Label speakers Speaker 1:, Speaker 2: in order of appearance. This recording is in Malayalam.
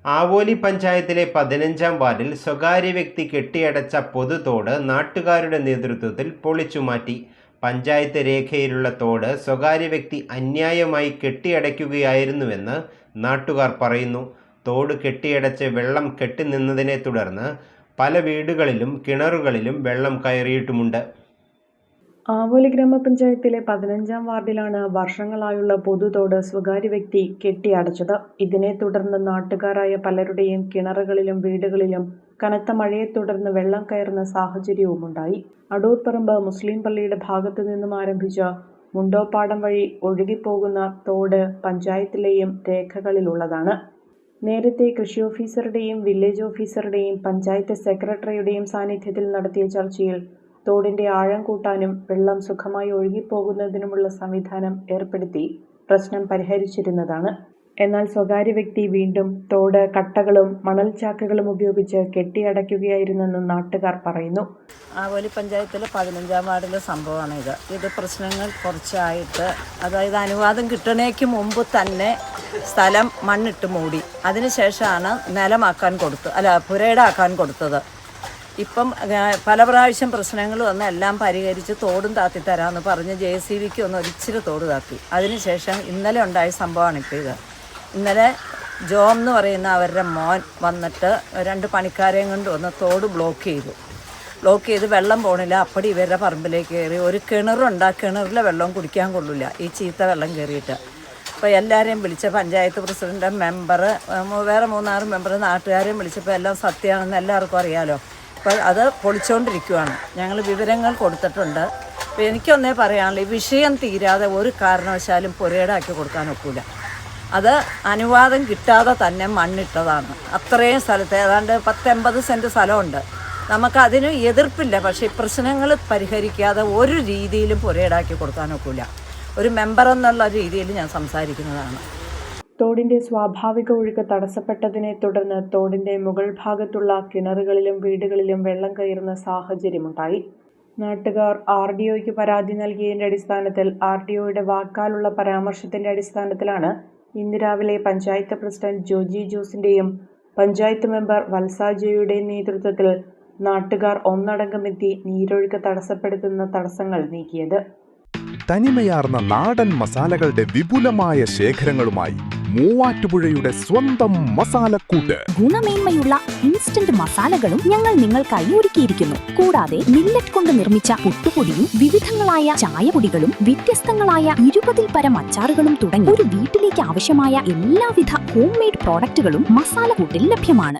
Speaker 1: ആവോലി പഞ്ചായത്തിലെ 15-ാം വാർഡിൽ സ്വകാര്യ വ്യക്തി കെട്ടിയടച്ച പൊതുതോട് നാട്ടുകാരുടെ നേതൃത്വത്തിൽ പൊളിച്ചുമാറ്റി. പഞ്ചായത്ത് രേഖയിലുള്ള തോട് സ്വകാര്യ വ്യക്തി അന്യായമായി കെട്ടിയടയ്ക്കുകയായിരുന്നുവെന്ന് നാട്ടുകാർ പറയുന്നു. തോട് കെട്ടിയടച്ച് വെള്ളം കെട്ടിനിന്നതിനെ തുടർന്ന് പല വീടുകളിലും കിണറുകളിലും വെള്ളം കയറിയിട്ടുമുണ്ട്.
Speaker 2: ആവോലി ഗ്രാമപഞ്ചായത്തിലെ 15-ാം വാർഡിലാണ് വർഷങ്ങളായുള്ള പൊതുതോട് സ്വകാര്യ വ്യക്തി കെട്ടിയടച്ചത്. ഇതിനെ തുടർന്ന് നാട്ടുകാരായ പലരുടെയും കിണറുകളിലും വീടുകളിലും കനത്ത മഴയെ തുടർന്ന് വെള്ളം കയറുന്ന സാഹചര്യവുമുണ്ടായി. അടൂർപ്പറമ്പ് മുസ്ലിം പള്ളിയുടെ ഭാഗത്തു നിന്നും ആരംഭിച്ച മുണ്ടോപ്പാടം വഴി ഒഴുകിപ്പോകുന്ന തോട് പഞ്ചായത്തിലെയും രേഖകളിലുള്ളതാണ്. നേരത്തെ കൃഷി ഓഫീസറുടെയും വില്ലേജ് ഓഫീസറുടെയും പഞ്ചായത്ത് സെക്രട്ടറിയുടെയും സാന്നിധ്യത്തിൽ നടത്തിയ ചർച്ചയിൽ തോടിന്റെ ആഴം കൂട്ടാനും വെള്ളം സുഖമായി ഒഴുകിപ്പോകുന്നതിനുമുള്ള സംവിധാനം ഏർപ്പെടുത്തി പ്രശ്നം പരിഹരിച്ചിരുന്നതാണ്. എന്നാൽ സ്വകാര്യ വ്യക്തി വീണ്ടും തോട് കട്ടകളും മണൽച്ചാക്കുകളും ഉപയോഗിച്ച് കെട്ടിയടയ്ക്കുകയായിരുന്നെന്ന് നാട്ടുകാർ പറയുന്നു.
Speaker 3: ആവോലി പഞ്ചായത്തിലെ 15-ാം വാർഡിലെ സംഭവമാണ് ഇത് പ്രശ്നങ്ങൾ കുറച്ചായിട്ട്, അതായത് അനുവാദം കിട്ടണേക്ക് മുമ്പ് തന്നെ സ്ഥലം മണ്ണിട്ട് മൂടി, അതിനുശേഷമാണ് നിലമാക്കാൻ പുരയിടാക്കാൻ കൊടുത്തത്. ഇപ്പം പല പ്രാവശ്യം പ്രശ്നങ്ങൾ വന്ന് എല്ലാം പരിഹരിച്ച് തോടും താത്തിത്തരാമെന്ന് പറഞ്ഞ് JCBക്ക് ഒന്ന് ഒരിച്ചിരി തോട് താത്തി. അതിനുശേഷം ഇന്നലെ ഉണ്ടായ സംഭവമാണ് ഇപ്പോൾ ഇത്. ഇന്നലെ ജോം എന്ന് പറയുന്ന അവരുടെ മോൻ വന്നിട്ട് 2 പണിക്കാരെയും കൊണ്ട് വന്ന് തോട് ബ്ലോക്ക് ചെയ്ത് വെള്ളം പോണില്ല. അപ്പടി ഇവരുടെ പറമ്പിലേക്ക് കയറി ഒരു കിണറുണ്ട്. ആ കിണറിലെ വെള്ളം കുടിക്കാൻ കൊള്ളില്ല, ഈ ചീത്ത വെള്ളം കയറിയിട്ട്. അപ്പോൾ എല്ലാവരെയും വിളിച്ച പഞ്ചായത്ത് പ്രസിഡന്റ്, മെമ്പർ, വേറെ 3-6 മെമ്പർ, നാട്ടുകാരെയും വിളിച്ചപ്പോൾ എല്ലാം സത്യമാണെന്ന് എല്ലാവർക്കും അറിയാമല്ലോ. അപ്പോൾ അത് പൊളിച്ചുകൊണ്ടിരിക്കുകയാണ്. ഞങ്ങൾ വിവരങ്ങൾ കൊടുത്തിട്ടുണ്ട്. അപ്പോൾ എനിക്കൊന്നേ പറയാനുള്ളൂ, ഈ വിഷയം തീരാതെ ഒരു കാരണവശാലും പുരയിടാക്കി കൊടുക്കാൻ ഒക്കില്ല. അത് അനുവാദം കിട്ടാതെ തന്നെ മണ്ണിട്ടതാണ്. അത്രയും സ്ഥലത്ത് ഏതാണ്ട് 10-80 സെൻറ്റ് സ്ഥലമുണ്ട്. നമുക്കതിന് എതിർപ്പില്ല. പക്ഷേ ഈ പ്രശ്നങ്ങൾ പരിഹരിക്കാതെ ഒരു രീതിയിലും പുരയിടാക്കി കൊടുക്കാൻ ഒക്കില്ല. ഒരു മെമ്പർ എന്നുള്ള രീതിയിൽ ഞാൻ സംസാരിക്കുന്നതാണ്.
Speaker 2: തോടിന്റെ സ്വാഭാവിക ഒഴുക്ക് തടസ്സപ്പെട്ടതിനെ തുടർന്ന് തോടിന്റെ മുകൾ ഭാഗത്തുള്ള കിണറുകളിലും വീടുകളിലും വെള്ളം കയറുന്ന സാഹചര്യമുണ്ടായി. നാട്ടുകാർ RDOയ്ക്ക് പരാതി നൽകിയതിന്റെ അടിസ്ഥാനത്തിൽ RDOയുടെ വാക്കാലുള്ള പരാമർശത്തിന്റെ അടിസ്ഥാനത്തിലാണ് ഇന്ന് രാവിലെ പഞ്ചായത്ത് പ്രസിഡന്റ് ജോജി ജോസിന്റെയും പഞ്ചായത്ത് മെമ്പർ വത്സാജയുടെയും നേതൃത്വത്തിൽ നാട്ടുകാർ ഒന്നടങ്കമെത്തി നീരൊഴുക്ക് തടസ്സപ്പെടുത്തുന്ന തടസ്സങ്ങൾ നീക്കിയത്.
Speaker 4: തനിമയാർന്ന നാടൻ മസാലകളുടെ വിപുലമായ ശേഖരങ്ങളുമായി മൂവാറ്റുപുഴയുടെ സ്വന്തം മസാലക്കൂട്ട്.
Speaker 5: ഗുണമേന്മയുള്ള ഇൻസ്റ്റന്റ് മസാലകളും ഞങ്ങൾ നിങ്ങൾക്കായി ഒരുക്കിയിരിക്കുന്നു. കൂടാതെ മില്ലറ്റ് കൊണ്ട് നിർമ്മിച്ച പുട്ടുപൊടിയും വിവിധങ്ങളായ ചായപൊടികളും വ്യത്യസ്തങ്ങളായ 20-ൽ പരം അച്ചാറുകളും തുടങ്ങി ഒരു വീട്ടിലേക്ക് ആവശ്യമായ എല്ലാവിധ ഹോം മെയ്ഡ് പ്രോഡക്റ്റുകളും മസാലക്കൂട്ടിൽ ലഭ്യമാണ്.